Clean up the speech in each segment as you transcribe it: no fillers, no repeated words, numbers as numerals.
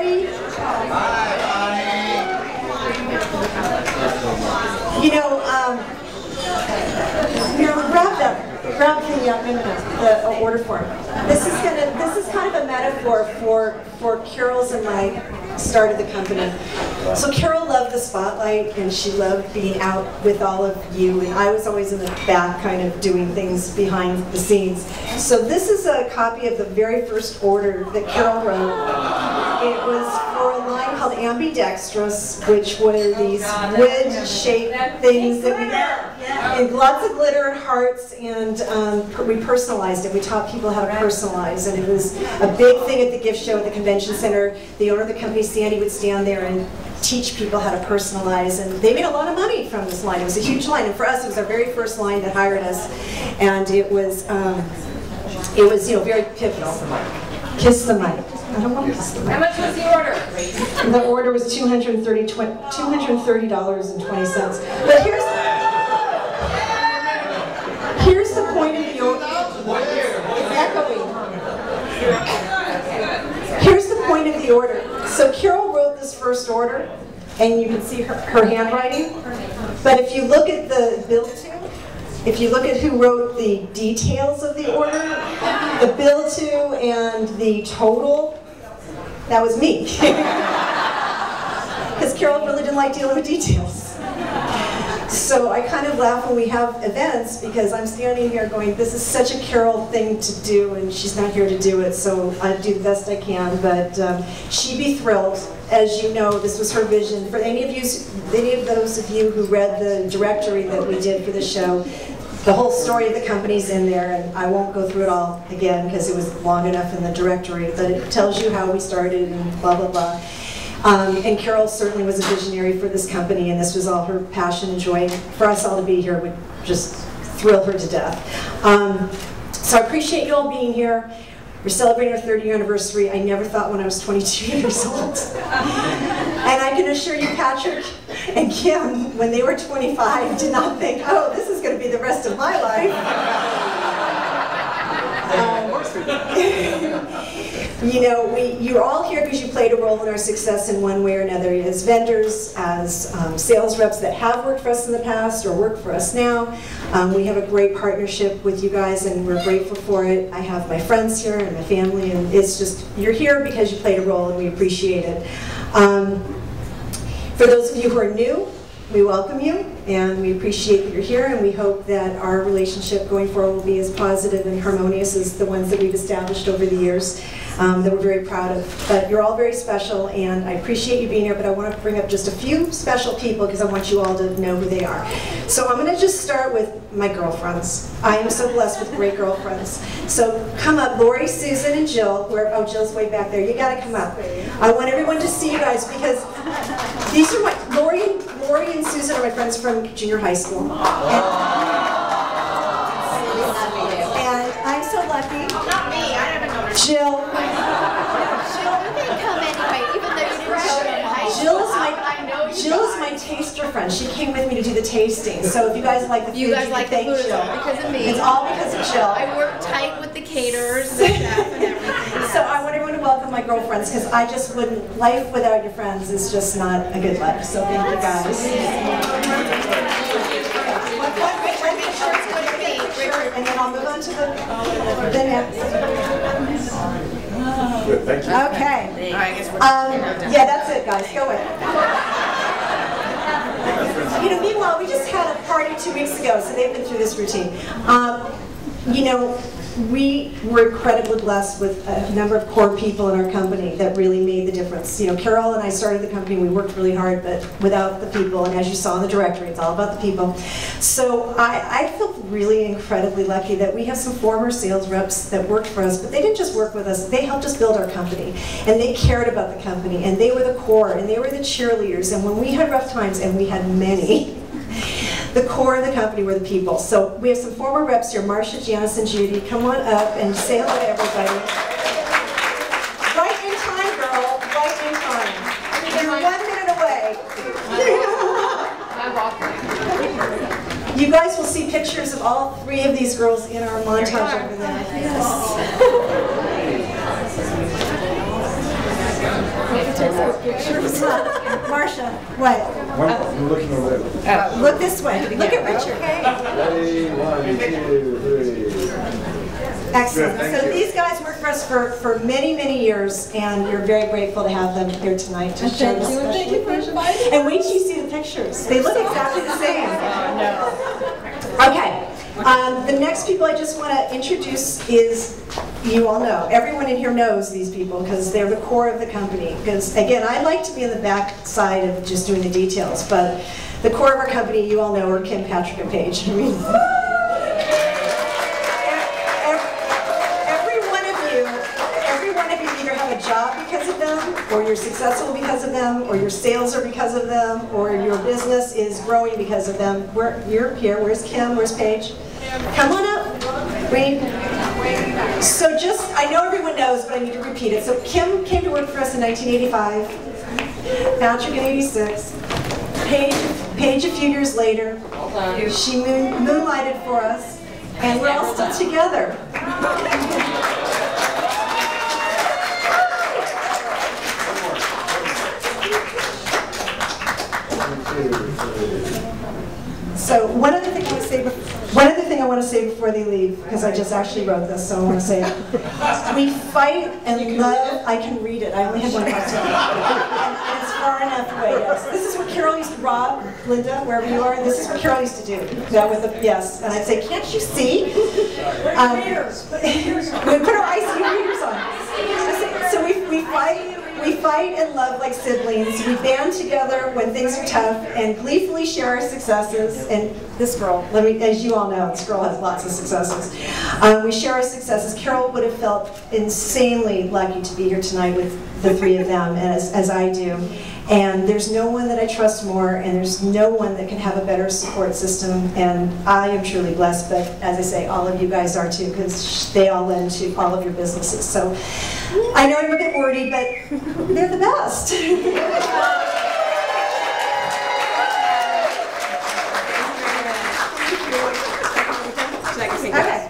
everybody. You know, grab the order form. This is kind of a metaphor for Carol's and my start of the company. So Carol loved the spotlight and she loved being out with all of you, and I was always in the back kind of doing things behind the scenes. So this is a copy of the very first order that Carol wrote. It was for a line called Ambidextrous, which were these wood-shaped things that we, and lots of glitter, hearts, and we personalized it. We taught people how to personalize, and it was a big thing at the gift show at the convention center. The owner of the company, Sandy, would stand there and teach people how to personalize, and they made a lot of money from this line. It was a huge line, and for us, it was our very first line that hired us, and it was very pivotal. Kiss the mic. I don't want to kiss the mic. How much was the order? The order was $230.20. But here's the point of the order. It's echoing. Here's the point of the order. So Carol wrote this first order, and you can see her handwriting. But if you look at the bill to, if you look at who wrote the details of the order, the bill to and the total, that was me. Because Carol really didn't like dealing with details. So I kind of laugh when we have events because I'm standing here going, this is such a Carol thing to do, and she's not here to do it, so I do the best I can. But she'd be thrilled. As you know, this was her vision. For any of those of you who read the directory that we did for the show, the whole story of the company's in there, and I won't go through it all again because it was long enough in the directory, but it tells you how we started and blah, blah, blah. And Carol certainly was a visionary for this company, and this was all her passion and joy. For us all to be here would just thrill her to death. So I appreciate you all being here. We're celebrating our 30-year anniversary. I never thought when I was 22 years old. And I can assure you, Patrick and Kim, when they were 25, did not think, oh, this is going to be the rest of my life. You know, you're all here because you played a role in our success in one way or another, as vendors, as sales reps that have worked for us in the past or work for us now. We have a great partnership with you guys, and we're grateful for it. I have my friends here and my family, and it's just, you're here because you played a role, and we appreciate it. For those of you who are new, we welcome you, and we appreciate that you're here, and we hope that our relationship going forward will be as positive and harmonious as the ones that we've established over the years that we're very proud of. But you're all very special, and I appreciate you being here, but I want to bring up just a few special people because I want you all to know who they are. So I'm going to just start with my girlfriends. I am so blessed with great girlfriends. So come up, Lori, Susan, and Jill. Oh, Jill's way back there. You got to come up. I want everyone to see you guys because these are my, Lori and Susan are my friends from junior high school. And I'm so lucky. Not me, I haven't known her. Jill. Jill, you can come anyway, even though you graduated in high school. Jill is my taster friend. She came with me to do the tasting. So if you guys like the food, you guys like the thank food, Jill. because of me. It's all because of Jill. I work tight with the caterers, the chef, and everything. So I want everyone to welcome my girlfriends because I just wouldn't, life without your friends is just not a good life. So thank you guys. And then I'll move on to the next. Good, thank you. Okay. Yeah, that's it, guys. Go ahead. You know, meanwhile, we just had a party 2 weeks ago, so they've been through this routine. You know, we were incredibly blessed with a number of core people in our company that really made the difference. You know, Carol and I started the company, we worked really hard, but without the people, and as you saw in the directory, it's all about the people. So I feel really incredibly lucky that we have some former sales reps that worked for us, but they didn't just work with us, they helped us build our company. And they cared about the company, and they were the core, and they were the cheerleaders, and when we had rough times, and we had many, the core of the company were the people. So we have some former reps here, Marcia, Janice, and Judy. Come on up and say hello to everybody. Right in time, girl. Right in time. You're 1 minute away. You guys will see pictures of all 3 of these girls in our montage over there. Yes. Marcia, what? I'm looking over there. Look this way. Look at Richard. Ready? 1, 2, 3. Excellent. Good, thank So you. these guys worked for us for many, many years, and we're very grateful to have them here tonight to show us. Thank you for inviting. And wait till you see the pictures. They look exactly the same. Okay. The next people I just want to introduce is, you all know, everyone in here knows these people because they're the core of the company. Because again, I like to be on the back side of just doing the details, but the core of our company, you all know, are Kim, Patrick, and Paige. I mean, every one of you either have a job because of them, or you're successful because of them, or your sales are because of them, or your business is growing because of them. You're here. Where's Kim? Where's Paige? Come on up. Wait. So just, I know everyone knows, but I need to repeat it. So Kim came to work for us in 1985, Patrick in 86, Paige a few years later. She moonlighted for us, and we're all still together. So one other thing I want to say before they leave, because I just actually wrote this, so I want to say it. We fight and love. I can read it. I only have one copy. And it's far enough away. Yes. This is what Carol used to. Rob, Linda, wherever you are. This is what Carol used to do. That with the yes. And I'd say, can't you see? We put our ICU readers on. So we fight. We fight and love like siblings. We band together when things are tough and gleefully share our successes. And this girl, as you all know, this girl has lots of successes. We share our successes. Carol would have felt insanely lucky to be here tonight with the three of them, as I do. And there's no one that I trust more, and there's no one that can have a better support system. And I am truly blessed, but as I say, all of you guys are too, because they all lend to all of your businesses. So I know I'm a bit wordy, but they're the best. Okay,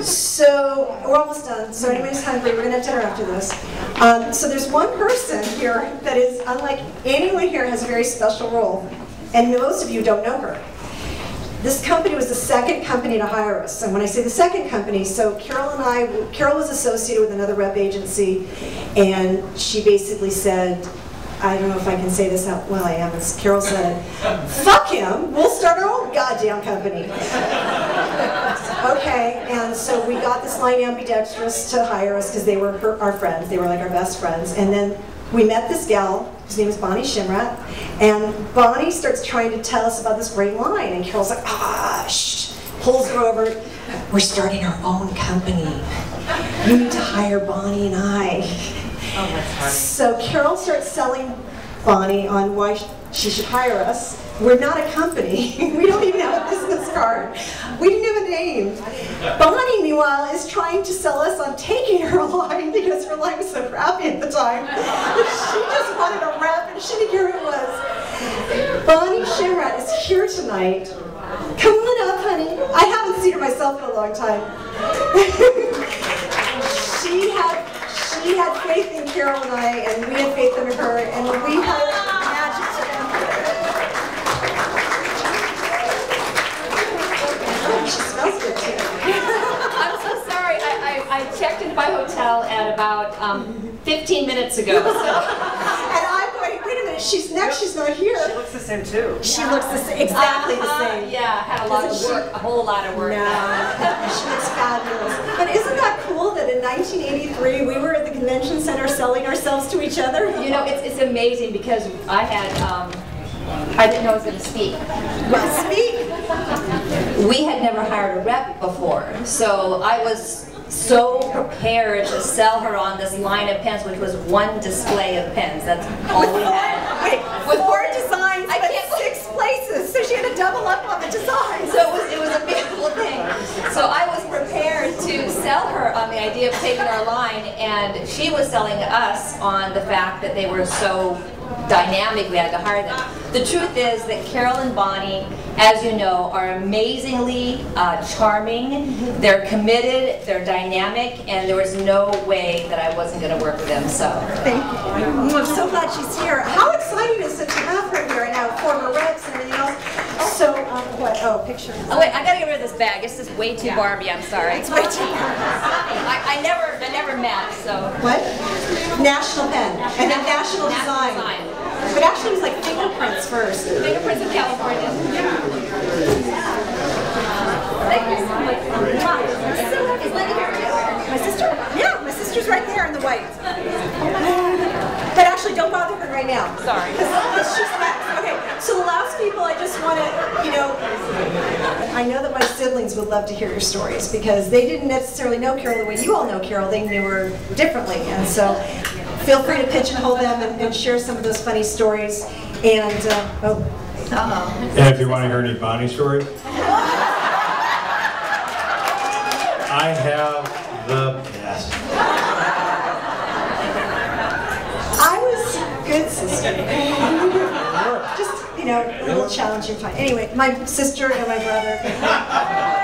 so we're almost done. So anybody's hungry, we're gonna have dinner after this. So there's one person here that is, unlike anyone here, has a very special role, and most of you don't know her. This company was the second company to hire us, and when I say the second company, so Carol was associated with another rep agency, and she basically said, I don't know if I can say this out, well I am, Carol said, fuck him, we'll start our own goddamn company. Okay, and so we got this line Ambidextrous to hire us because they were our friends, they were like our best friends, and then we met this gal, whose name is Bonnie Shimrat, and Bonnie starts trying to tell us about this great line, and Carol's like, shh, pulls her over, we're starting our own company. You need to hire Bonnie and I. Oh, that's funny. So Carol starts selling Bonnie on why she should hire us. We're not a company. We don't even have a business card. We didn't have a name. Bonnie, meanwhile, is trying to sell us on taking her line because her line was so crappy at the time. She just wanted a rep and she didn't care who it was. Bonnie Shimrat is here tonight. Come on up, honey. I haven't seen her myself in a long time. She had faith in Carol and I, and we had faith in her, and we had magic together. She smells good too. I'm so sorry. I checked into my hotel at about 15 minutes ago. So. And I'm going, wait a minute, she's not here. She looks the same too. She looks the same, exactly the same. Yeah, had a lot of work, a whole lot of work. No, she looks fabulous. But isn't that cool that in 1983 we were at the convention center selling ourselves to each other? You know, it's amazing because I had, I didn't know I was going to speak. Well, speak. We had never hired a rep before, so I was so prepared to sell her on this line of pens, which was one display of pens. That's all we had. Wait, with With 4 designs, I but can't 6 places, so she had to double up on the designs. So it was a beautiful thing. So I was prepared to sell her on the idea of taking our line, and she was selling us on the fact that they were so dynamic, we had to hire them. The truth is that Carol and Bonnie as you know, are amazingly charming. They're committed, they're dynamic, and there was no way that I wasn't going to work with them. So Thank you. I'm so glad she's here. How exciting is it to have her here and now former reps and everything else? So, what? Oh, picture. oh wait, I got to get rid of this bag. It's just way too Barbie. I'm sorry. It's way too I never met. So What? National Pen and then National Design. But actually, it was like fingerprints first. Fingerprints of California. Thank you so much. Is Linda here too? My sister? Yeah, my sister's right there in the white. But actually, don't bother her right now. Sorry. Because she's next. Okay, so the last people, I just want to, you know, I know that my siblings would love to hear your stories because they didn't necessarily know Carol the way you all know Carol. They knew her differently. And so feel free to pigeonhole them and share some of those funny stories. And, And if you want to hear any Bonnie stories, I have the best. I was a good sister. Just, you know, a little challenging time. Anyway, my sister and my brother.